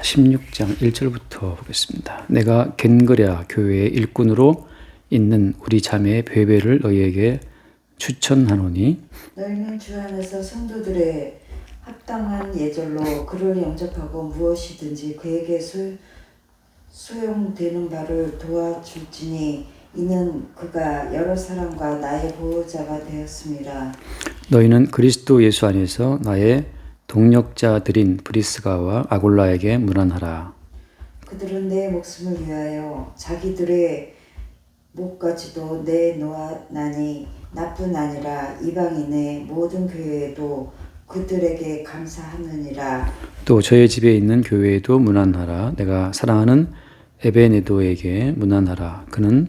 16장 1절부터 보겠습니다. 내가 겐그랴 교회의 일꾼으로 있는 우리 자매의 베베를 너희에게 추천하노니 너희는 주 안에서 성도들의 합당한 예절로 그를 영접하고 무엇이든지 그에게 소용되는 바를 도와줄지니 이는 그가 여러 사람과 나의 보호자가 되었습니다. 너희는 그리스도 예수 안에서 나의 동력자들인 브리스가와 아골라에게 문안하라. 그들은 내 목숨을 위하여 자기들의 목까지도 내놓았나니 나뿐 아니라 이방인의 모든 교회에도 그들에게 감사하느니라. 또 저의 집에 있는 교회에도 문안하라. 내가 사랑하는 에베네도에게 문안하라. 그는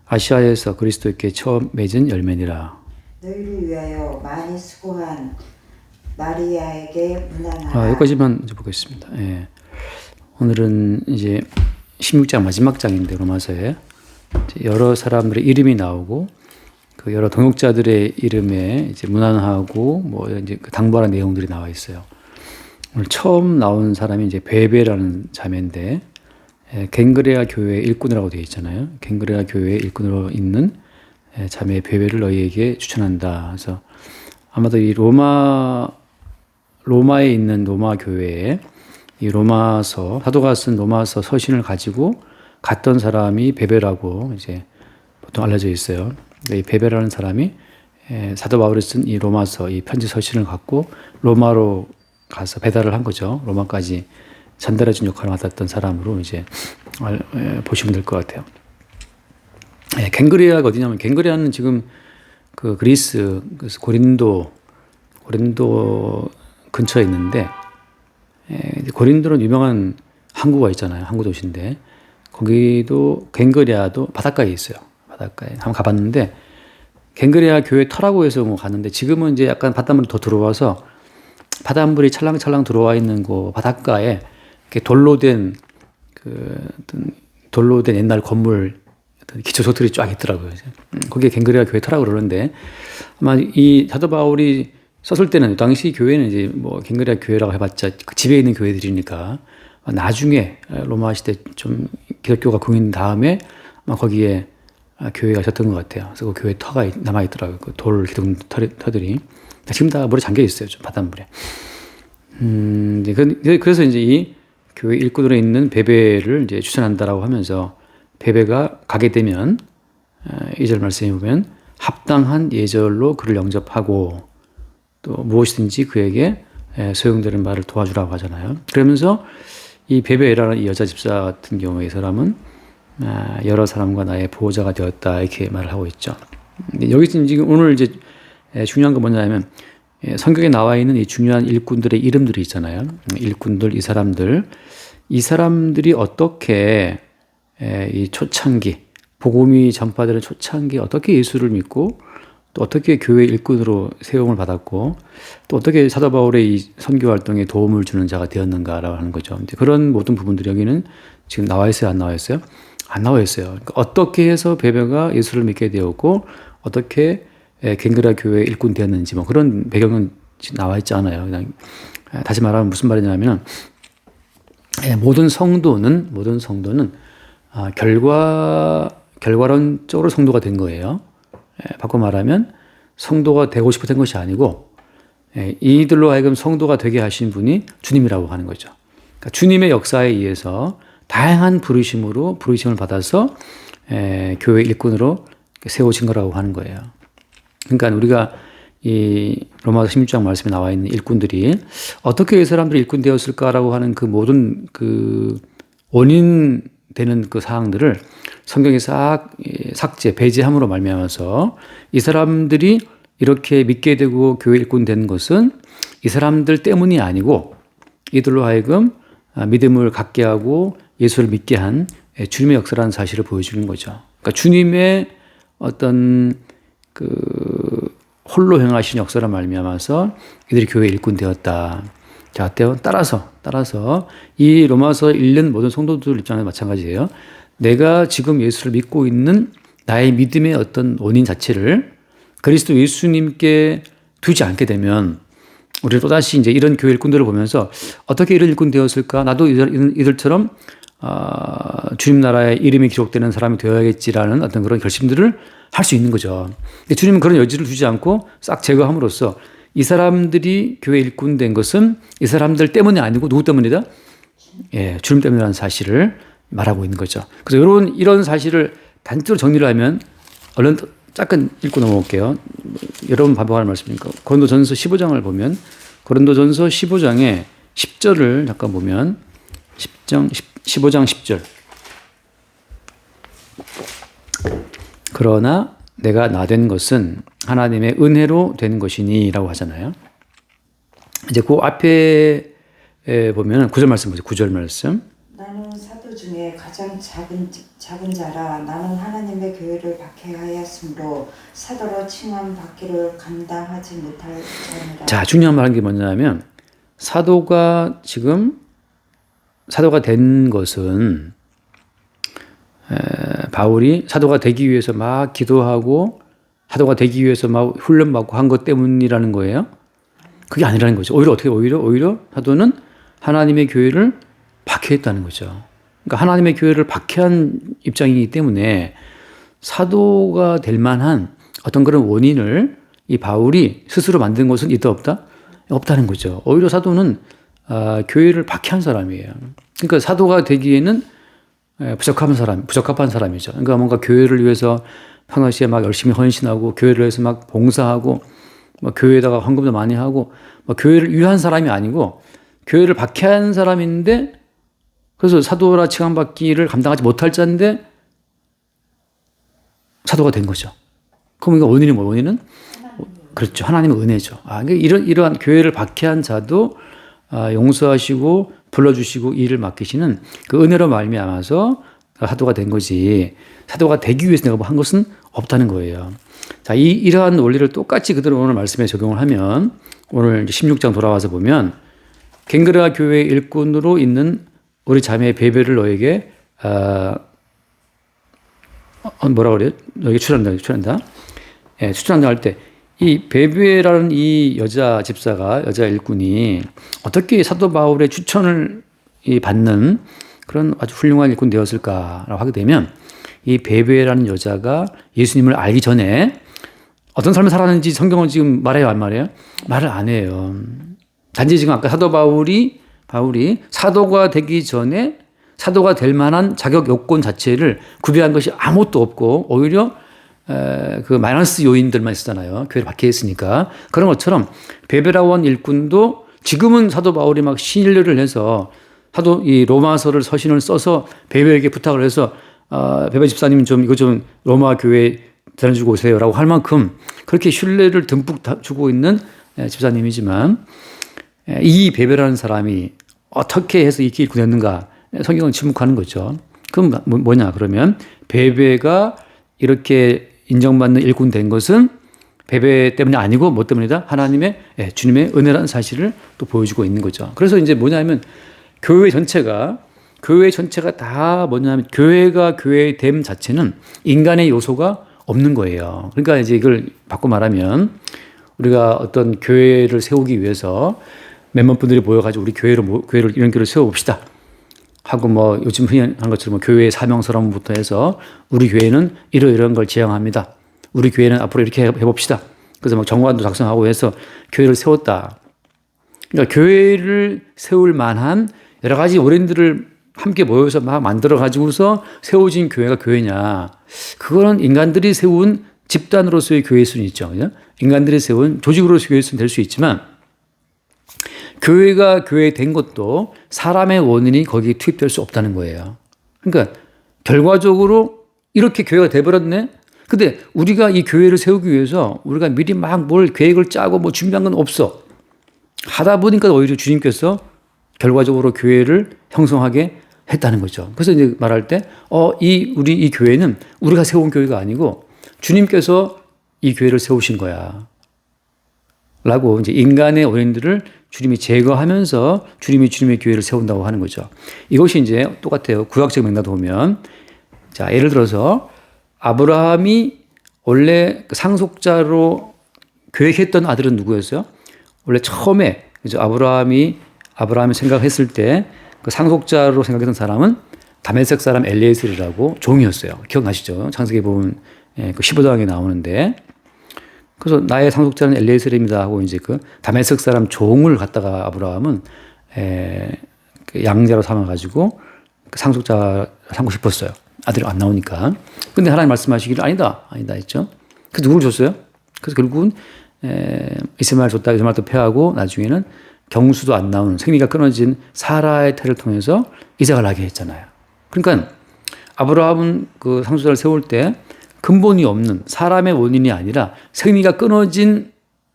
아시아에서 그리스도께 처음 맺은 열매니라. 너희를 위하여 많이 수고한 마리아에게 문안하라. 여기까지만 이제 보겠습니다. 예. 오늘은 이제 16장 마지막 장인데 로마서에 여러 사람들의 이름이 나오고 그 여러 동역자들의 이름에 이제 문안하고 뭐 이제 그 당부하는 내용들이 나와 있어요. 오늘 처음 나온 사람이 이제 베베라는 자매인데 겐그레아 교회 일꾼이라고 되어 있잖아요. 겐그레아 교회 일꾼으로 있는 자매 베베를 너희에게 추천한다. 그래서 아마도 이 로마에 있는 로마 교회에 이 로마서 사도가 쓴 로마서 서신을 가지고 갔던 사람이 베베라고 이제 보통 알려져 있어요. 이 베베라는 사람이 사도 바울이 쓴 이 로마서 이 편지 서신을 갖고 로마로 가서 배달을 한 거죠. 로마까지 전달해 준 역할을 맡았던 사람으로 이제 보시면 될 것 같아요. 겐그레아가 어디냐면 겐그레아는 지금 그 그리스 그래서 고린도 근처에 있는데 고린도는 유명한 항구가 있잖아요. 항구 도시인데 거기도 겐그레아도 바닷가에 있어요. 바닷가에 한번 가봤는데 겐그레아 교회 터라고 해서 뭐 갔는데 지금은 이제 약간 바닷물이 더 들어와서 바닷물이 찰랑찰랑 들어와 있는 그 바닷가에 이렇게 돌로 된 옛날 건물 기초조들이 쫙 있더라고요. 거기에 겐그레아 교회 터라고 그러는데 아마 이 사도 바울이 썼을 때는 당시 교회는 이제 뭐 겐그레아 교회라고 해봤자 그 집에 있는 교회들이니까 나중에 로마 시대 좀 기독교가 공인 다음에 아마 거기에 교회가 있었던 것 같아요. 그래서 그 교회 터가 남아 있더라고요. 그 돌 기둥 터들이 지금 다 물에 잠겨 있어요. 좀 바닷물에. 그래서 이제 이 교회 일꾼으로 있는 베베를 이제 추천한다라고 하면서 베베가 가게 되면 2절 말씀에 보면 합당한 예절로 그를 영접하고 또 무엇이든지 그에게 소용되는 말을 도와주라고 하잖아요. 그러면서 이 베베라는 이 여자 집사 같은 경우에 이 사람은 여러 사람과 나의 보호자가 되었다 이렇게 말을 하고 있죠. 여기 지금 오늘 이제 중요한 건 뭐냐면 성경에 나와 있는 이 중요한 일꾼들의 이름들이 있잖아요. 일꾼들 이 사람들이 어떻게 이 초창기 복음이 전파되는 초창기 어떻게 예수를 믿고 또 어떻게 교회 일꾼으로 세움을 받았고 또 어떻게 사도 바울의 이 선교 활동에 도움을 주는 자가 되었는가라고 하는 거죠. 그런 모든 부분들이 여기는 지금 나와 있어요, 안 나와 있어요? 안 나와 있어요. 그러니까 어떻게 해서 베베가 예수를 믿게 되었고 어떻게 겐그라 교회 일꾼 되었는지 뭐 그런 배경은 나와 있지 않아요. 그냥 다시 말하면 무슨 말이냐면 모든 성도는 결과론적으로 성도가 된 거예요. 바꿔 말하면 성도가 되고 싶어 된 것이 아니고 이들로 하여금 성도가 되게 하신 분이 주님이라고 하는 거죠. 그러니까 주님의 역사에 의해서 다양한 부르심을 받아서 교회 일꾼으로 세워진 거라고 하는 거예요. 그러니까 우리가 이 로마서 16장 말씀에 나와 있는 일꾼들이 어떻게 이 사람들이 일꾼 되었을까라고 하는 그 모든 그 원인 되는 그 사항들을 성경에 배제함으로 말미암아서 이 사람들이 이렇게 믿게 되고 교회 일꾼 된 것은 이 사람들 때문이 아니고 이들로 하여금 믿음을 갖게 하고 예수를 믿게 한 주님의 역사라는 사실을 보여주는 거죠. 그러니까 주님의 어떤 그 홀로 행하신 역사를 말미암아서 이들이 교회 일꾼 되었다. 자, 따라서 이 로마서 읽는 모든 성도들 입장에서 마찬가지예요. 내가 지금 예수를 믿고 있는 나의 믿음의 어떤 원인 자체를 그리스도 예수님께 두지 않게 되면 우리는 또다시 이제 이런 교회 일꾼들을 보면서 어떻게 이런 일꾼 되었을까? 나도 이들처럼 주님 나라에 이름이 기록되는 사람이 되어야겠지라는 어떤 그런 결심들을 할 수 있는 거죠. 근데 주님은 그런 여지를 두지 않고 싹 제거함으로써 이 사람들이 교회 일꾼 된 것은 이 사람들 때문이 아니고 누구 때문이다? 예, 주님 때문이라는 사실을 말하고 있는 거죠. 그래서 이런 사실을 단적으로 정리를 하면 얼른 잠깐 읽고 넘어올게요. 여러분 반복하는 말씀이니까. 고린도전서 15장을 보면 고린도전서 15장의 10절을 잠깐 보면 15장 10절. 그러나 내가 나된 것은 하나님의 은혜로 된 것이니라고 하잖아요. 이제 그 앞에 보면 9절 말씀 보세요. 9절 말씀. 나는 사도 중에 가장 작은 자라. 나는 하나님의 교회를 박해하였으므로 사도로 칭함 받기를 감당하지 못할 자니라. 자, 중요한 말한 게 뭐냐면 사도가 된 것은 바울이 사도가 되기 위해서 막 기도하고 사도가 되기 위해서 막 훈련받고 한 것 때문이라는 거예요. 그게 아니라는 거죠. 오히려 사도는 하나님의 교회를 박해했다는 거죠. 그러니까 하나님의 교회를 박해한 입장이기 때문에 사도가 될 만한 어떤 그런 원인을 이 바울이 스스로 만든 것은 있다 없다? 없다는 거죠. 오히려 사도는 교회를 박해한 사람이에요. 그러니까 사도가 되기에는 부적합한 사람이죠. 그러니까 뭔가 교회를 위해서 평상시에 막 열심히 헌신하고 교회를 위해서 막 봉사하고 뭐 교회에다가 헌금도 많이 하고 뭐 교회를 위한 사람이 아니고 교회를 박해한 사람인데 그래서 사도라 칭함받기를 감당하지 못할 자인데 사도가 된 거죠. 그럼 이거 원인이 뭐예요? 원인은? 그렇죠. 하나님의 은혜죠. 그러니까 이러한 교회를 박해한 자도 용서하시고 불러주시고 일을 맡기시는 그 은혜로 말미암아서 사도가 된 거지. 사도가 되기 위해서 내가 뭐 한 것은 없다는 거예요. 자, 이러한 원리를 똑같이 그대로 오늘 말씀에 적용을 하면 오늘 16장 돌아와서 보면 갱그레아 교회 일꾼으로 있는 우리 자매 베베를 너에게 뭐라 그래요? 너에게 추천한다. 예, 추천한다 할 때 이 베베라는 이 여자 집사가 여자 일꾼이 어떻게 사도 바울의 추천을 받는 그런 아주 훌륭한 일꾼 되었을까라고 하게 되면 이 베베라는 여자가 예수님을 알기 전에 어떤 삶을 살았는지 성경은 지금 말해요, 안 말해요? 말을 안 해요. 단지 지금 아까 사도 바울이 사도가 되기 전에 사도가 될 만한 자격 요건 자체를 구비한 것이 아무것도 없고 오히려 그 마이너스 요인들만 있었잖아요. 교회를 박해했으니까. 그런 것처럼 베베라원 일꾼도 지금은 사도 바울이 막 신뢰를 해서 사도 이 로마서를 서신을 써서 베베에게 부탁을 해서 베베 집사님 좀 이거 좀 로마 교회에 전해주고 오세요라고 할 만큼 그렇게 신뢰를 듬뿍 주고 있는 집사님이지만 이 베베라는 사람이 어떻게 해서 이 길을 구했는가 성경은 침묵하는 거죠. 그럼 뭐냐 그러면 베베가 이렇게 인정받는 일꾼 된 것은 베베 때문이 아니고 뭐 때문이다? 하나님의 주님의 은혜라는 사실을 또 보여주고 있는 거죠. 그래서 이제 뭐냐면 교회 전체가 다 뭐냐면 교회가 교회됨 자체는 인간의 요소가 없는 거예요. 그러니까 이제 이걸 바꿔 말하면 우리가 어떤 교회를 세우기 위해서 몇몇 분들이 모여가지고 우리 교회를 이런 교회를 세워봅시다 하고 뭐 요즘 흔히 하는 것처럼 뭐 교회의 사명서람부터 해서 우리 교회는 이러이러한 걸 지향합니다. 우리 교회는 앞으로 이렇게 해봅시다. 그래서 막 정관도 작성하고 해서 교회를 세웠다. 그러니까 교회를 세울 만한 여러 가지 원인들을 함께 모여서 막 만들어 가지고서 세워진 교회가 교회냐. 그거는 인간들이 세운 집단으로서의 교회일 수는 있죠. 그죠? 인간들이 세운 조직으로서의 교회일 수는 될 수 있지만 교회가 교회 된 것도 사람의 원인이 거기에 투입될 수 없다는 거예요. 그러니까 결과적으로 이렇게 교회가 돼버렸네. 근데 우리가 이 교회를 세우기 위해서 우리가 미리 막 뭘 계획을 짜고 뭐 준비한 건 없어. 하다 보니까 오히려 주님께서 결과적으로 교회를 형성하게 했다는 거죠. 그래서 이제 말할 때, 우리 이 교회는 우리가 세운 교회가 아니고 주님께서 이 교회를 세우신 거야. 라고 이제 인간의 원인들을 주님이 제거하면서 주님이 주님의 교회를 세운다고 하는 거죠. 이것이 이제 똑같아요. 구약적 맥락도 보면. 자, 예를 들어서 아브라함이 원래 상속자로 계획했던 아들은 누구였어요? 원래 처음에 그죠? 아브라함이 생각했을 때 그 상속자로 생각했던 사람은 다메섹 사람 엘리에셀이라고 종이었어요. 기억나시죠? 창세기 보면 그 15장에 나오는데 그래서 나의 상속자는 엘리에셀입니다 하고 이제 그 다메섹 사람 종을 갖다가 아브라함은 그 양자로 삼아가지고 그 상속자 삼고 싶었어요. 아들이 안 나오니까. 근데 하나님 말씀하시기를 아니다 했죠. 그래서 누구를 줬어요? 그래서 결국은 이스마엘 줬다 이스마엘도 패하고 나중에는 경수도 안 나오는 생리가 끊어진 사라의 태를 통해서 이삭을 낳게 했잖아요. 그러니까 아브라함은 그 상속자를 세울 때 근본이 없는 사람의 원인이 아니라 생리가 끊어진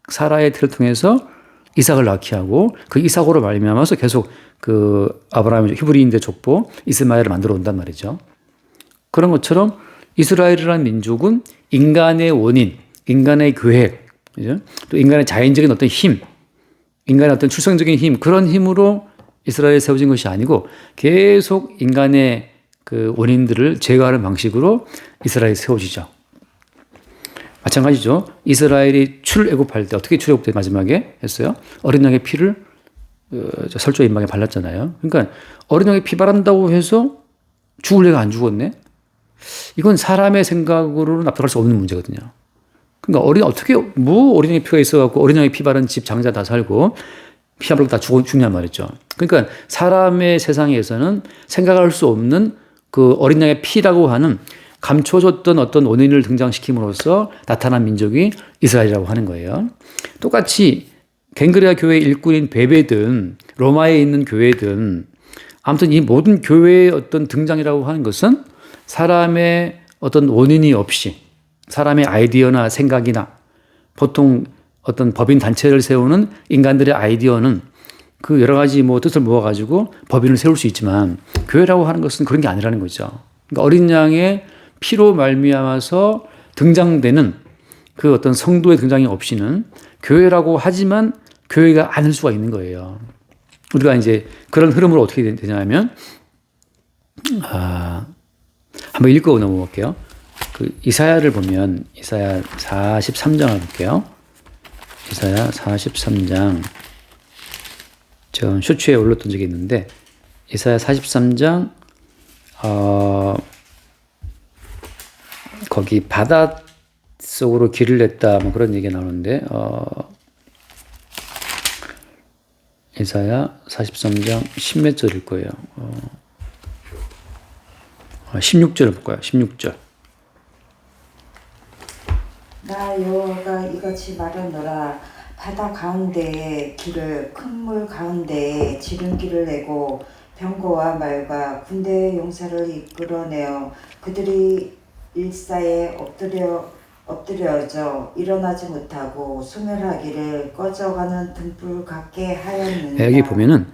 사라의 태를 통해서 이삭을 낳게 하고 그 이삭으로 말미암아서 계속 그 아브라함의 히브리인의 족보 이스마엘을 만들어 온단 말이죠. 그런 것처럼 이스라엘이라는 민족은 인간의 원인, 인간의 계획, 그죠? 또 인간의 자연적인 어떤 힘, 인간의 어떤 출생적인 힘, 그런 힘으로 이스라엘에 세워진 것이 아니고 계속 인간의 그 원인들을 제거하는 방식으로 이스라엘이 세워지죠. 마찬가지죠. 이스라엘이 출애굽할 때 어떻게 출애굽 때 마지막에 했어요? 어린 양의 피를 설조 임방에 발랐잖아요. 그러니까 어린 양의 피 바른다고 해서 죽을 애가 안 죽었네? 이건 사람의 생각으로는 납득할 수 없는 문제거든요. 그러니까 어린양의 피가 있어갖고 어린양의 피 바른 집 장자 다 살고 피 한 방 다 죽냐 말이죠. 그러니까 사람의 세상에서는 생각할 수 없는 그 어린양의 피라고 하는 감춰졌던 어떤 원인을 등장시킴으로써 나타난 민족이 이스라엘이라고 하는 거예요. 똑같이 갱그레아 교회 일꾼인 베베든 로마에 있는 교회든 아무튼 이 모든 교회의 어떤 등장이라고 하는 것은 사람의 어떤 원인이 없이 사람의 아이디어나 생각이나 보통 어떤 법인 단체를 세우는 인간들의 아이디어는 그 여러 가지 뭐 뜻을 모아가지고 법인을 세울 수 있지만 교회라고 하는 것은 그런 게 아니라는 거죠. 그러니까 어린 양의 피로 말미암아서 등장되는 그 어떤 성도의 등장이 없이는 교회라고 하지만 교회가 아닐 수가 있는 거예요. 우리가 이제 그런 흐름으로 어떻게 되냐면 한번 읽고 넘어볼게요. 그 이사야를 보면 이사야 43장을 볼게요. 이사야 43장 전 쇼츠에 올렸던 적이 있는데 이사야 43장 거기 바다 속으로 길을 냈다 뭐 그런 얘기가 나오는데 이사야 43장 10몇 절일 거예요. 16절을 볼까요? 16절. 나 여호와가 이같이 말하노라. 바다 가운데에 길을 큰 물 가운데에 지름길을 내고 병거와 말과 군대의 용사를 이끌어내어 그들이 일사에 엎드려져 일어나지 못하고 소멸하기를 꺼져가는 등불 같게 하였느니라. 여기 보면은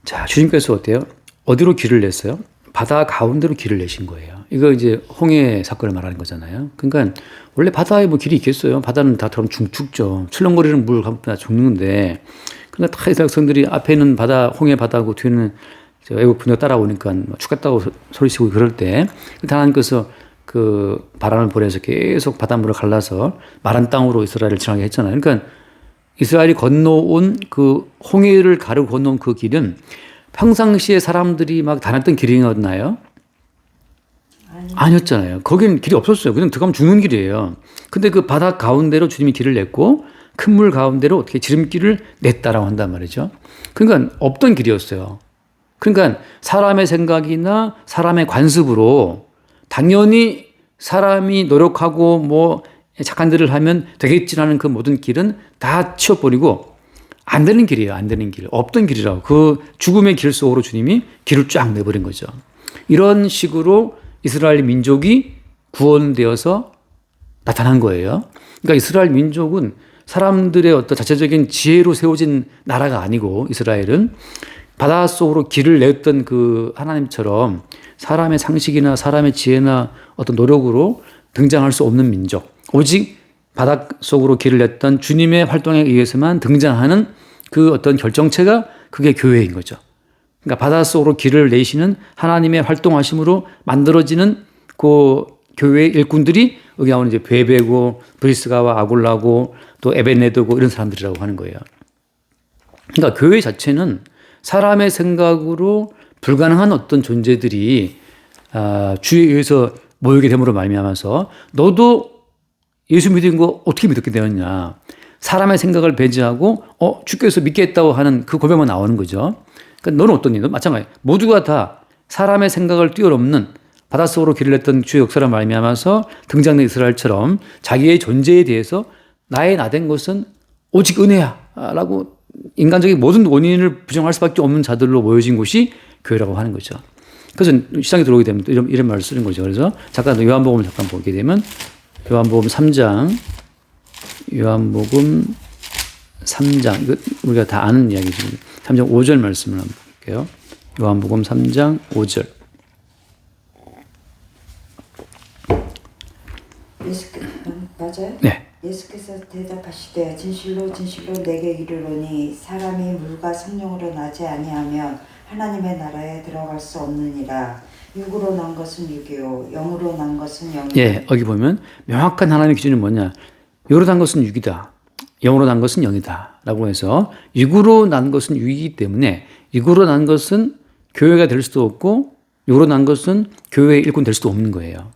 자 주님께서 어때요? 어디로 길을 냈어요? 바다 가운데로 길을 내신 거예요. 이거 이제 홍해 사건을 말하는 거잖아요. 그러니까 원래 바다에 뭐 길이 있겠어요? 바다는 다 그럼 죽죠. 출렁거리는 물 가면 다 죽는데, 그러니까 다 이스라엘 백성들이 앞에 있는 바다, 홍해 바다고 뒤에는 애국 분노가 따라오니까 죽겠다고 소리치고 그럴 때 하나님께서 그 바람을 보내서 계속 바닷물을 갈라서 마른 땅으로 이스라엘을 지나게 했잖아요. 그러니까 이스라엘이 건너온 그 홍해를 가르고 건너온 그 길은 평상시에 사람들이 막 다녔던 길이었나요? 아니었잖아요. 거긴 길이 없었어요. 그냥 들어가면 죽는 길이에요. 근데 그 바다 가운데로 주님이 길을 냈고 큰 물 가운데로 어떻게 지름길을 냈다라고 한단 말이죠. 그러니까 없던 길이었어요. 그러니까 사람의 생각이나 사람의 관습으로 당연히 사람이 노력하고 뭐 착한 일을 하면 되겠지라는 그 모든 길은 다 치워버리고 안 되는 길이에요. 안 되는 길. 없던 길이라고. 그 죽음의 길 속으로 주님이 길을 쫙 내버린 거죠. 이런 식으로 이스라엘 민족이 구원되어서 나타난 거예요. 그러니까 이스라엘 민족은 사람들의 어떤 자체적인 지혜로 세워진 나라가 아니고 이스라엘은 바닷속으로 길을 냈던 그 하나님처럼 사람의 상식이나 사람의 지혜나 어떤 노력으로 등장할 수 없는 민족. 오직 바닷속으로 길을 냈던 주님의 활동에 의해서만 등장하는 그 어떤 결정체가 그게 교회인 거죠. 그러니까 바닷속으로 길을 내시는 하나님의 활동하심으로 만들어지는 그 교회의 일꾼들이 여기 나오는 이제 베베고 브리스가와 아굴라고 또 에벤네도고 이런 사람들이라고 하는 거예요. 그러니까 교회 자체는 사람의 생각으로 불가능한 어떤 존재들이 주에 의해서 모이게 됨으로 말미암아서 너도 예수 믿은 거 어떻게 믿게 되었냐. 사람의 생각을 배제하고 주께서 믿겠다고 하는 그 고백만 나오는 거죠. 그러니까 너는 어떠니? 너 마찬가지. 모두가 다 사람의 생각을 뛰어넘는 바닷속으로 길을 냈던 주의 역사를 말미암아서 등장된 이스라엘처럼 자기의 존재에 대해서 나의 나된 것은 오직 은혜야 라고 인간적인 모든 원인을 부정할 수밖에 없는 자들로 모여진 곳이 교회라고 하는 거죠. 그래서 시장에 들어오게 되면 또 이런 말을 쓰는 거죠. 그래서 잠깐 요한복음을 잠깐 보게 되면 요한복음 3장 이거 우리가 다 아는 이야기죠. 3장 5절 말씀을 한번 볼게요. 요한복음 3장 5절. 맞아요? 네. 예수께서 대답하시되 진실로 진실로 내게 이르노니 사람이 물과 성령으로 나지 아니하면 하나님의 나라에 들어갈 수 없느니라. 육으로 난 것은 육이요 영으로 난 것은 영이요. 예, 여기 보면 명확한 하나님의 기준은 뭐냐? 육으로 난 것은 육이다. 영으로 난 것은 영이다. 라고 해서 육으로 난 것은 육이기 때문에 육으로 난 것은 교회가 될 수도 없고 육으로 난 것은 교회의 일꾼 될 수도 없는 거예요.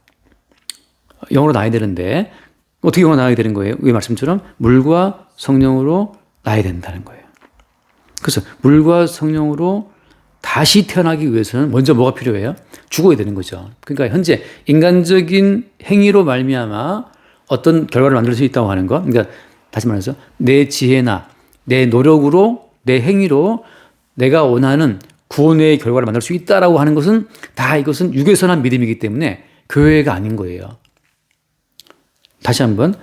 영으로 나야 되는데 어떻게 영으로 나야 되는 거예요? 이 말씀처럼 물과 성령으로 나야 된다는 거예요. 그래서 물과 성령으로 다시 태어나기 위해서는 먼저 뭐가 필요해요? 죽어야 되는 거죠. 그러니까 현재 인간적인 행위로 말미암아 어떤 결과를 만들 수 있다고 하는 것. 그러니까 다시 말해서 내 지혜나 내 노력으로 내 행위로 내가 원하는 구원의 결과를 만들 수 있다라고 하는 것은 다 이것은 육에서 난 믿음이기 때문에 교회가 아닌 거예요. 다시 한번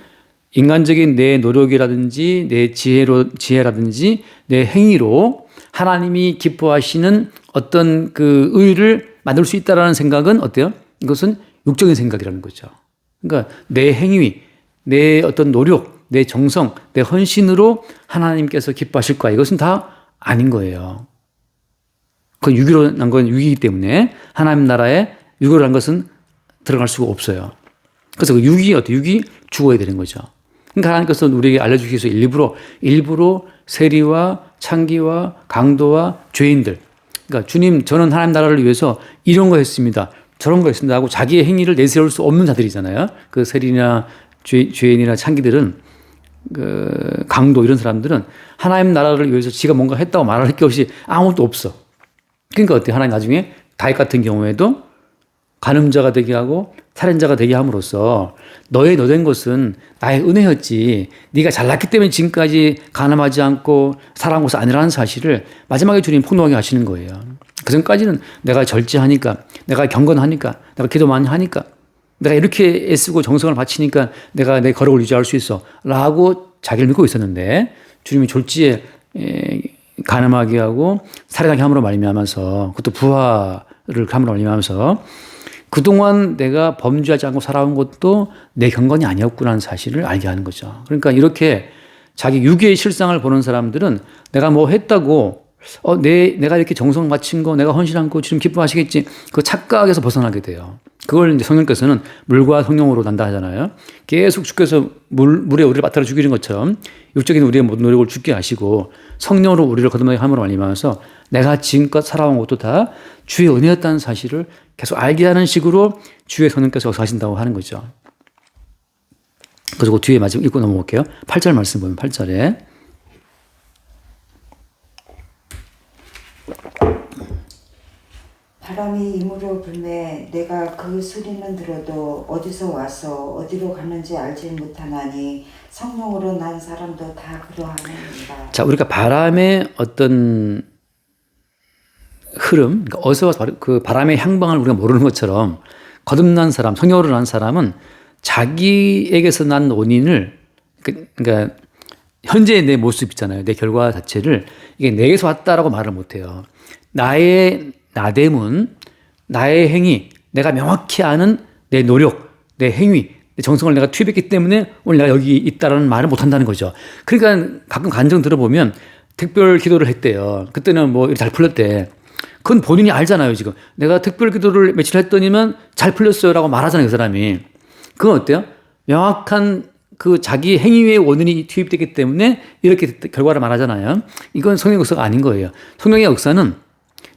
인간적인 내 노력이라든지 내 지혜라든지 내 행위로 하나님이 기뻐하시는 어떤 그 의를 만들 수 있다라는 생각은 어때요? 이것은 육적인 생각이라는 거죠. 그러니까 내 행위, 내 어떤 노력, 내 정성, 내 헌신으로 하나님께서 기뻐하실 거야. 이것은 다 아닌 거예요. 그 육으로 난 건 육이기 때문에 하나님 나라에 육으로 난 것은 들어갈 수가 없어요. 그래서 그 육이 어때? 육이 죽어야 되는 거죠. 그러니까 하나님께서 우리에게 알려주기 위해서 일부러 세리와 창기와 강도와 죄인들. 그러니까 주님, 저는 하나님 나라를 위해서 이런 거 했습니다. 저런 거 했습니다. 하고 자기의 행위를 내세울 수 없는 자들이잖아요. 그 세리나 죄인이나 창기들은 그 강도 이런 사람들은 하나님 나라를 위해서 지가 뭔가 했다고 말할 게 없이 아무것도 없어. 그러니까 어때? 하나님 나중에 다윗 같은 경우에도 간음자가 되게 하고 살인자가 되게 함으로써 너의 너된 것은 나의 은혜였지. 네가 잘났기 때문에 지금까지 간음하지 않고 살아온 것은 아니라는 사실을 마지막에 주님 폭로하게 하시는 거예요. 그 전까지는 내가 절제하니까, 내가 경건하니까, 내가 기도 많이 하니까, 내가 이렇게 애쓰고 정성을 바치니까 내가 내 거룩을 유지할 수 있어 라고 자기를 믿고 있었는데 주님이 졸지에 간음하게 하고 살인하게 함으로 말미암아서, 그것도 부하를 함으로 말미암아서 그동안 내가 범죄하지 않고 살아온 것도 내 경건이 아니었구나는 사실을 알게 하는 거죠. 그러니까 이렇게 자기 육의 실상을 보는 사람들은 내가 뭐 했다고 내가 이렇게 정성 바친 거, 내가 헌신한 거 주님 기뻐하시겠지, 그 착각에서 벗어나게 돼요. 그걸 이제 성령께서는 물과 성령으로 난다 하잖아요. 계속 주께서 물에 우리를 빠뜨려 죽이는 것처럼 육적인 우리의 모든 노력을 죽게 하시고 성령으로 우리를 거듭나게 함으로 말미암아서 내가 지금껏 살아온 것도 다 주의 은혜였다는 사실을 계속 알게 하는 식으로 주의 성령께서 역사하신다고 하는 거죠. 그리고 뒤에 마지막 읽고 넘어갈게요. 8절 말씀 보면 8절에 바람이 이무로 불매 내가 그 소리는 들어도 어디서 와서 어디로 가는지 알지 못하나니 성령으로 난 사람도 다 그러하느니라. 자, 우리가 바람의 어떤 흐름, 그러니까 어디서 그 바람의 향방을 우리가 모르는 것처럼 거듭난 사람, 성령으로 난 사람은 자기에게서 난 원인을, 그러니까 현재의 내 모습 있잖아요. 내 결과 자체를 이게 내게서 왔다라고 말을 못해요. 나의 나됨은 나의 행위, 내가 명확히 아는 내 노력, 내 행위, 내 정성을 내가 투입했기 때문에 오늘 내가 여기 있다라는 말을 못한다는 거죠. 그러니까 가끔 간증 들어보면 특별 기도를 했대요. 그때는 뭐 잘 풀렸대. 그건 본인이 알잖아요. 지금 내가 특별 기도를 며칠 했더니만 잘 풀렸어요 라고 말하잖아요. 그 사람이. 그건 어때요? 명확한 그 자기 행위의 원인이 투입되기 때문에 이렇게 결과를 말하잖아요. 이건 성령의 역사가 아닌 거예요. 성령의 역사는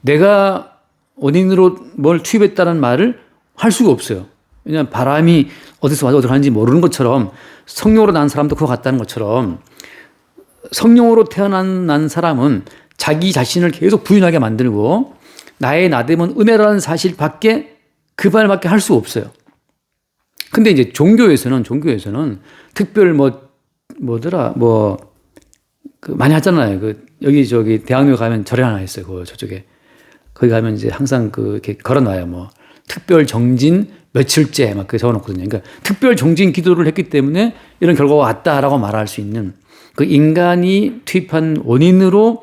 내가 원인으로 뭘 투입했다는 말을 할 수가 없어요. 왜냐하면 바람이 어디서 와서 어디로 가는지 모르는 것처럼 성령으로 난 사람도 그와 같다는 것처럼 성령으로 태어난 사람은 자기 자신을 계속 부인하게 만들고 나의 나됨은 은혜라는 사실밖에 그 말밖에 할 수 없어요. 근데 이제 종교에서는 특별 많이 하잖아요. 여기 저기 대학로 가면 절에 하나 있어요. 저쪽에. 거기 가면 이제 항상 이렇게 걸어놔요. 특별 정진 며칠째 막 적어 놓거든요. 그러니까 특별 정진 기도를 했기 때문에 이런 결과가 왔다라고 말할 수 있는 그 인간이 투입한 원인으로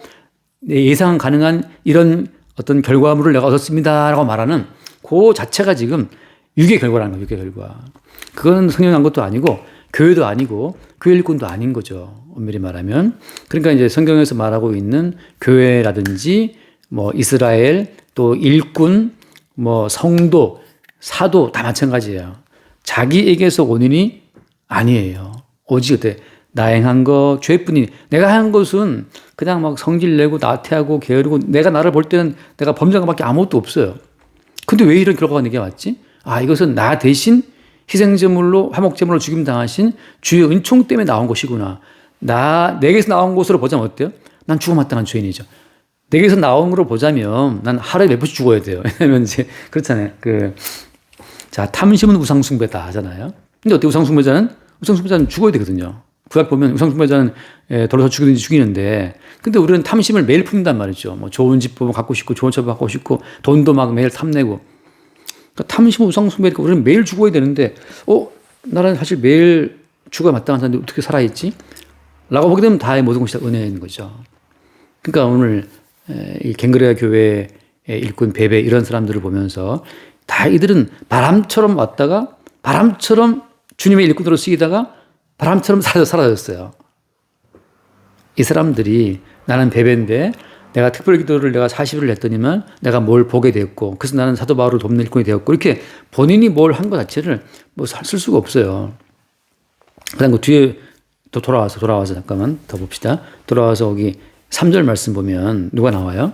예상 가능한 이런 어떤 결과물을 내가 얻었습니다라고 말하는 그 자체가 지금 유괴 결과라는 거예요. 유괴 결과. 그건 성령이 한 것도 아니고 교회도 아니고 교회 일꾼도 아닌 거죠. 엄밀히 말하면. 그러니까 이제 성경에서 말하고 있는 교회라든지 이스라엘 또 일꾼 성도 사도 다 마찬가지예요. 자기에게서 원인이 아니에요. 오직 그때 나 행한 거 죄뿐이니 내가 한 것은 그냥 막 성질 내고 나태하고 게으르고 내가 나를 볼 때는 내가 범죄한 것밖에 아무것도 없어요. 근데 왜 이런 결과가 내게 왔지? 이것은 나 대신 희생제물로 화목제물로 죽임 당하신 주의 은총 때문에 나온 것이구나. 내게서 나온 것으로 보자면 어때요? 난 죽어마땅한 죄인이죠. 내게서 나온 걸로 보자면 난 하루에 몇 번씩 죽어야 돼요. 왜냐면 이제 그렇잖아요. 탐심은 우상숭배다 하잖아요. 근데 어때 우상숭배자는 죽어야 되거든요. 구약 보면 우상숭배자는 돌아서 죽이든지 죽이는데, 근데 우리는 탐심을 매일 품는단 말이죠. 좋은 집 보면 갖고 싶고, 좋은 차 갖고 싶고, 돈도 막 매일 탐내고. 그러니까 탐심은 우상숭배니까 우리는 매일 죽어야 되는데, 나는 사실 매일 죽어야 마땅한 사람인데 어떻게 살아있지? 라고 보게 되면 다의 모든 것이 다 은혜인 거죠. 그러니까 오늘 이 갱그레아 교회의 일꾼 베베 이런 사람들을 보면서 다 이들은 바람처럼 왔다가 바람처럼 주님의 일꾼으로 쓰이다가 바람처럼 사라졌어요. 이 사람들이 나는 베베인데 내가 특별기도를 내가 40일을 했더니만 내가 뭘 보게 됐고 그래서 나는 사도 바울을 돕는 일꾼이 되었고 이렇게 본인이 뭘 한 것 자체를 쓸 수가 없어요. 그다음 그 뒤에 또 돌아와서 잠깐만 더 봅시다. 돌아와서 거기 3절 말씀 보면 누가 나와요?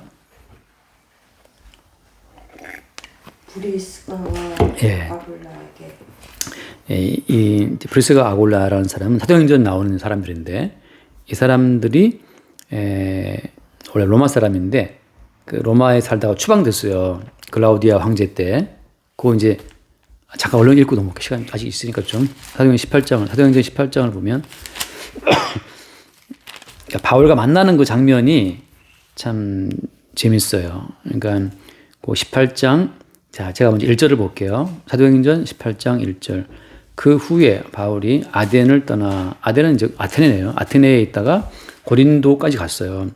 브리스가와 아굴라에게. 이 브리스가 아굴라라는 사람은 사도행전 나오는 사람들인데 이 사람들이 원래 로마 사람인데 그 로마에 살다가 추방됐어요. 클라우디아 황제 때. 그거 이제 잠깐 얼른 읽고 넘어갈게요. 시간 아직 있으니까 좀 사도행전 18장을 보면 바울과 만나는 그 장면이 참 재밌어요. 그러니까 그 18장 제가 먼저 1절을 볼게요. 사도행전 18장 1절. 그 후에 바울이 아덴은 이제 아테네네요. 아테네에 있다가 고린도까지 갔어요.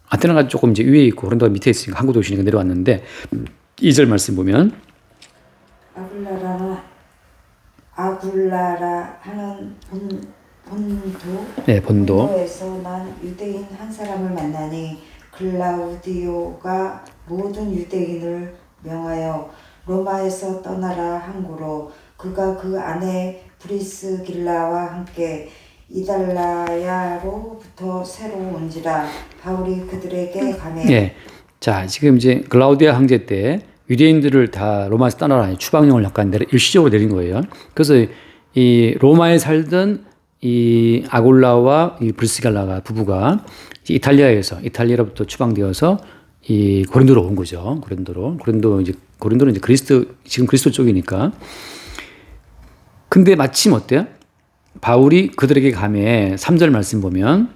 아테네가 조금 이제 위에 있고 고린도가 밑에 있으니까 항구 도시니까 내려왔는데 2절 말씀 보면 아굴라라 하는 본도에서 난 유대인 한 사람을 만나니 글라우디오가 모든 유대인을 명하여 로마에서 떠나라 항구로 그가 그 안에 브리스길라와 함께 이달라야로부터 새로 온지라 바울이 그들에게 가매. 자 지금 이제 글라우디아 황제 때 유대인들을 다 로마에서 떠나라 추방령을 약간 일시적으로 내린 거예요. 그래서 이 로마에 살던 이 아굴라와 이 브리스길라가 부부가 이탈리아로부터 추방되어서 이 고린도로 온 거죠. 고린도는 이제 지금 그리스도 쪽이니까. 근데 마침 어때요? 바울이 그들에게 가매 3절 말씀 보면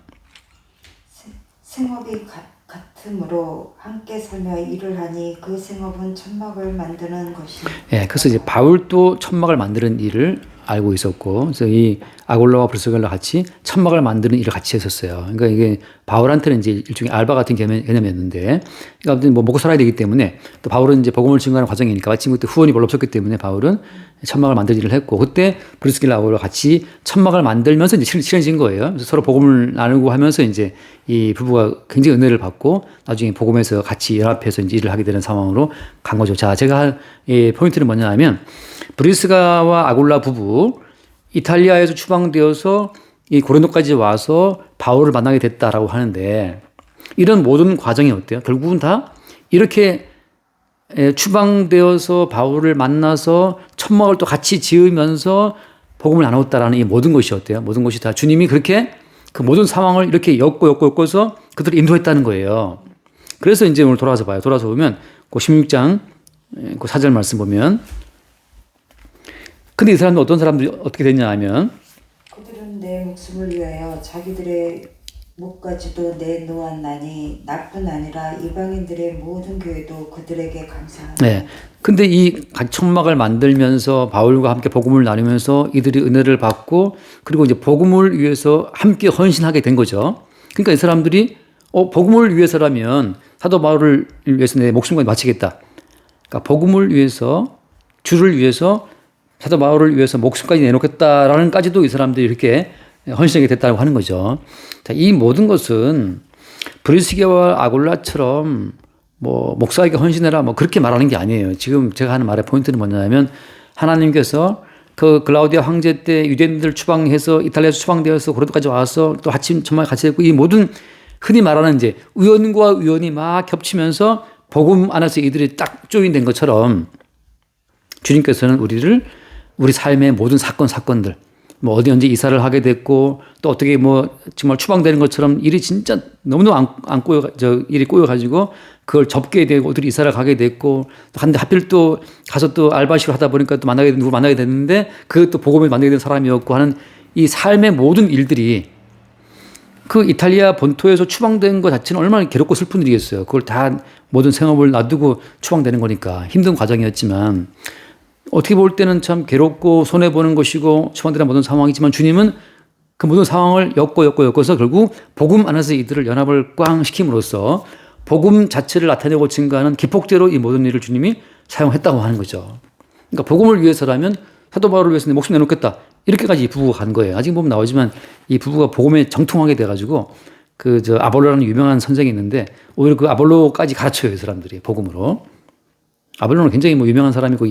생업이 같으므로 함께 살며 일을 하니 그 생업은 천막을 만드는 것이니라. 그래서 이제 바울도 천막을 만드는 일을 알고 있었고, 그래서 이 아골라와 브리스가와 같이 천막을 만드는 일을 같이 했었어요. 그러니까 이게 바울한테는 이제 일종의 알바 같은 개념이었는데, 그러니까 아무튼 뭐 먹고 살아야 되기 때문에 또 바울은 이제 복음을 증거하는 과정이니까 마침 그때 후원이 별로 없었기 때문에 바울은 천막을 만들 일을 했고, 그때 브리스길라 아골라와 같이 천막을 만들면서 이제 친해진 거예요. 그래서 서로 복음을 나누고 하면서 이제 이 부부가 굉장히 은혜를 받고 나중에 복음에서 같이 연합해서 이제 일을 하게 되는 상황으로 간 거죠. 자, 제가 할 포인트는 뭐냐면 브리스가와 아골라 부부 이탈리아에서 추방되어서 이 고린도까지 와서 바울을 만나게 됐다라고 하는데, 이런 모든 과정이 어때요? 결국은 다 이렇게 추방되어서 바울을 만나서 천막을 또 같이 지으면서 복음을 나눴다라는 이 모든 것이 어때요? 모든 것이 다 주님이 그렇게 그 모든 상황을 이렇게 엮어서 그들을 인도했다는 거예요. 그래서 이제 오늘 돌아와서 봐요. 돌아서 보면 그 16장 그 4절 말씀 보면, 근데 이 사람들 어떤 사람들이 어떻게 됐냐 하면, 그들은 내 목숨을 위하여 자기들의 목까지도 내놓았나니 나뿐 아니라 이방인들의 모든 교회도 그들에게 감사하노라. 네. 근데 이 천막을 만들면서 바울과 함께 복음을 나누면서 이들이 은혜를 받고, 그리고 이제 복음을 위해서 함께 헌신하게 된 거죠. 그러니까 이 사람들이 복음을 위해서라면 사도 바울을 위해서 내 목숨까지 바치겠다. 그러니까 복음을 위해서, 주를 위해서 사도 바울을 위해서 목숨까지 내놓겠다라는 까지도 이 사람들이 이렇게 헌신하게 됐다고 하는 거죠. 자, 이 모든 것은 브리스게와 아골라처럼 뭐 목사에게 헌신해라 뭐 그렇게 말하는 게 아니에요. 지금 제가 하는 말의 포인트는 뭐냐면, 하나님께서 그 글라우디아 황제 때 유대인들 추방해서 이탈리아에서 추방되어서 고린도까지 와서 또 아침 천막에 같이 했고, 이 모든 흔히 말하는 이제 우연과 우연이 막 겹치면서 복음 안에서 이들이 딱 조인된 것처럼, 주님께서는 우리 삶의 모든 사건들, 뭐 어디 언제 이사를 하게 됐고, 또 어떻게 뭐 정말 추방되는 것처럼 일이 진짜 너무너무 일이 꼬여가지고 그걸 접게 되고 어디 이사를 가게 됐고, 근데 하필 또 가서 또 알바시로 하다 보니까 또 누구 만나게 됐는데 그것도 복음을 만나게 된 사람이었고 하는 이 삶의 모든 일들이 그 이탈리아 본토에서 추방된 것 자체는 얼마나 괴롭고 슬픈 일이겠어요. 그걸 다 모든 생업을 놔두고 추방되는 거니까 힘든 과정이었지만, 어떻게 볼 때는 참 괴롭고 손해보는 것이고 추방되는 모든 상황이지만, 주님은 그 모든 상황을 엮어서 결국 복음 안에서 이들을 연합을 꽝 시킴으로써 복음 자체를 나타내고 증거하는 기폭제로 이 모든 일을 주님이 사용했다고 하는 거죠. 그러니까 복음을 위해서라면 사도 바울을 위해서 내 목숨 내놓겠다, 이렇게까지 이 부부가 간 거예요. 아직 보면 나오지만 이 부부가 복음에 정통하게 돼가지고 아볼로라는 유명한 선생이 있는데, 오히려 그 아볼로까지 가르쳐요, 이 사람들이 복음으로. 아볼로는 굉장히 뭐 유명한 사람이고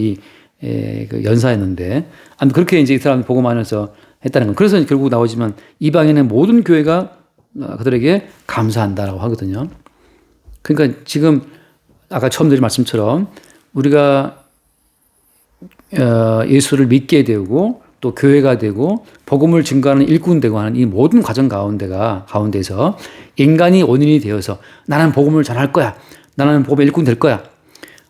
그 연사였는데, 아무튼 그렇게 이제 이 사람이 복음 안에서 했다는 건, 그래서 결국 나오지만 이방인의 모든 교회가 그들에게 감사한다라고 하거든요. 그러니까 지금 아까 처음 드린 말씀처럼 우리가 예수를 믿게 되고 또 교회가 되고 복음을 증거하는 일꾼 되고 하는 이 모든 과정 가운데서 인간이 원인이 되어서 나는 복음을 전할 거야, 나는 복음의 일꾼 될 거야.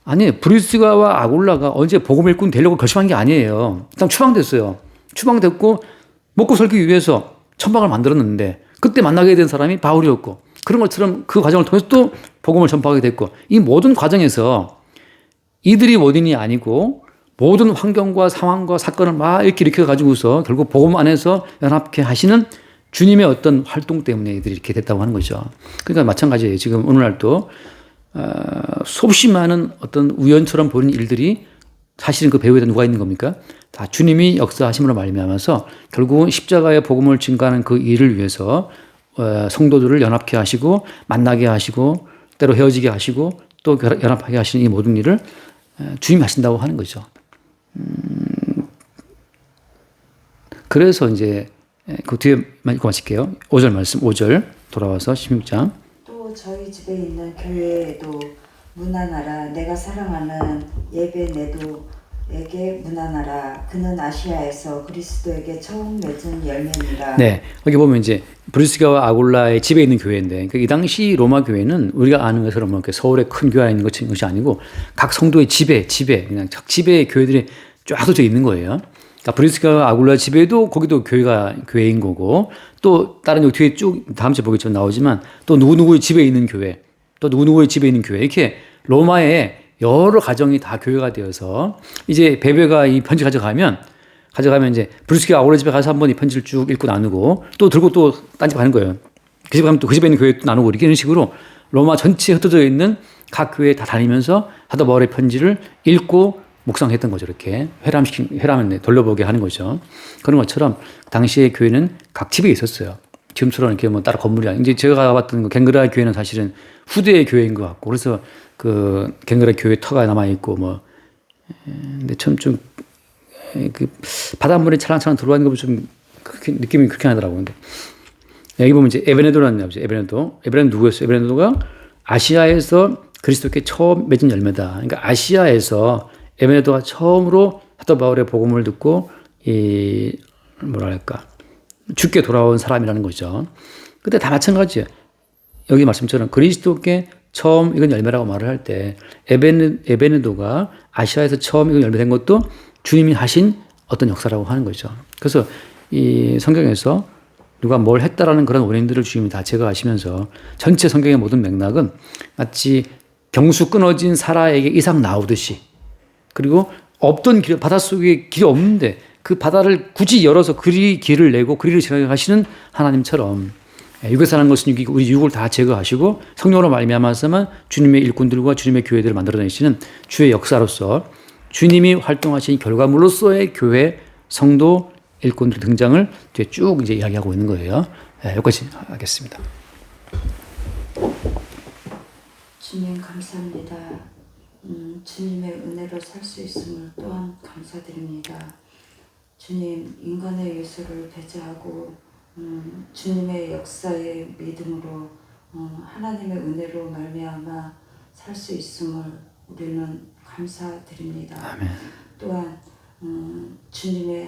아니, 브리스가와 아골라가 언제 복음의 일꾼 되려고 결심한 게 아니에요. 일단 추방됐어요. 추방됐고 먹고 살기 위해서 천막을 만들었는데 그때 만나게 된 사람이 바울이었고, 그런 것처럼 그 과정을 통해서 또 복음을 전파하게 됐고, 이 모든 과정에서 이들이 원인이 아니고 모든 환경과 상황과 사건을 막 이렇게 일으켜가지고서 결국 복음 안에서 연합케 하시는 주님의 어떤 활동 때문에 이들이 이렇게 됐다고 하는 거죠. 그러니까 마찬가지예요. 지금 오늘날도 수없이 많은 어떤 우연처럼 보이는 일들이 사실은 그 배후에 누가 있는 겁니까? 다 주님이 역사하심으로 말미암아서 결국은 십자가의 복음을 증거하는 그 일을 위해서 성도들을 연합케 하시고 만나게 하시고 때로 헤어지게 하시고 또 연합하게 하시는 이 모든 일을 주님이 하신다고 하는 거죠. 그래서 이제 그 뒤에 읽고 마칠게요. 5절 말씀, 5절 돌아와서 16장. 또 저희 집에 있는 교회에도 문안하라. 내가 사랑하는 예배네도에게 문안하라. 그는 아시아에서 그리스도에게 처음 맺은 열매니라. 네, 여기 보면 이제 브리스가와 아골라의 집에 있는 교회인데, 그러니까 이 당시 로마 교회는 우리가 아는 것처럼 뭐 서울에 큰 교회가 있는 것이 아니고 각 성도의 집에 그냥 각 집에 교회들이 쫙 흩어져 있는 거예요. 그러니까 브리스가와 아골라 집에도 거기도 교회인 거고, 또 다른 여기 뒤에 쭉 다음 주에 보겠지만 나오지만 또 누구누구의 집에 있는 교회, 또 누구누구의 집에 있는 교회, 이렇게 로마의 여러 가정이 다 교회가 되어서 이제 베베가 이 편지 가져가면 가져가면 이제 브루스키가 아울러 집에 가서 한번 이 편지를 쭉 읽고 나누고 또 들고 또 딴 집 가는 거예요. 그 집에 가면 또 그 집에 있는 교회 또 나누고 이런 식으로 로마 전체에 흩어져 있는 각 교회에 다 다니면서 사도 바울의 편지를 읽고 묵상했던 거죠. 이렇게 회람을 돌려보게 하는 거죠. 그런 것처럼 당시의 교회는 각 집에 있었어요. 지금처럼 이렇게 뭐 따로 건물이 아니고, 이제 제가 가봤던 그 갱그라 교회는 사실은 후대의 교회인 것 같고, 그래서 그 갱그라 교회 터가 남아있고, 뭐, 근데 참 좀, 그 바닷물이 찰랑찰랑 들어가는 거 보면 좀 그렇게 느낌이 그렇게 나더라고요. 근데 여기 보면 이제 에베네도라는 나오죠. 에베네도 누구였어요? 에베네도가 아시아에서 그리스도께 처음 맺은 열매다. 그러니까 아시아에서 에베네도가 처음으로 사도 바울의 복음을 듣고 이 뭐랄까 죽게 돌아온 사람이라는 거죠. 근데 다 마찬가지예요. 여기 말씀처럼 그리스도께 처음 이건 열매라고 말을 할 때 에베네도가 아시아에서 처음 이건 열매된 것도 주님이 하신 어떤 역사라고 하는 거죠. 그래서 이 성경에서 누가 뭘 했다라는 그런 원인들을 주님이 다 제거하시면서 전체 성경의 모든 맥락은 마치 경수 끊어진 사라에게 이삭 나오듯이, 그리고 없던 길, 바닷속에 길이 없는데 그 바다를 굳이 열어서 그리 길을 내고 그리를 지나가시는 하나님처럼 육에 사는 것은 육이고 우리 육을 다 제거하시고 성령으로 말미암아서만 주님의 일꾼들과 주님의 교회들을 만들어내시는 주의 역사로서 주님이 활동하신 결과물로서의 교회, 성도, 일꾼들 등장을 뒤에 쭉 이제 이야기하고 있는 거예요. 여기까지 하겠습니다. 주님 감사합니다. 주님의 은혜로 살 수 있음을 또한 감사드립니다. 주님 인간의 예수를 배제하고 주님의 역사의 믿음으로 하나님의 은혜로 말미암아 살 수 있음을 우리는 감사드립니다. 아멘. 또한 주님의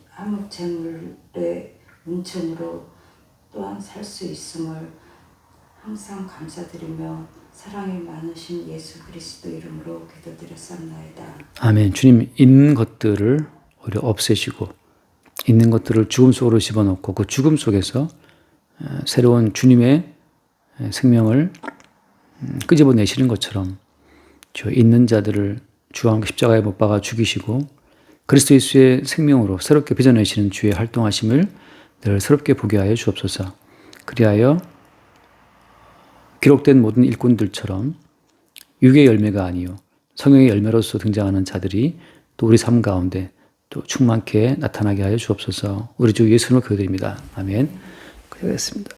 함흑제물의 은총으로 또한 살 수 있음을 항상 감사드리며 사랑이 많으신 예수 그리스도 이름으로 기도드렸사옵나이다. 아멘. 주님 있는 것들을 오히려 없애시고 있는 것들을 죽음 속으로 집어넣고 그 죽음 속에서 새로운 주님의 생명을 끄집어내시는 것처럼 저 있는 자들을 주와 십자가에 못 박아 죽이시고 그리스도 예수의 생명으로 새롭게 빚어내시는 주의 활동하심을 늘 새롭게 보게 하여 주옵소서. 그리하여 기록된 모든 일꾼들처럼 육의 열매가 아니요 성령의 열매로서 등장하는 자들이 또 우리 삶 가운데 또 충만케 나타나게 하여 주옵소서. 우리 주 예수님을 기도드립니다. 아멘. 그러겠습니다.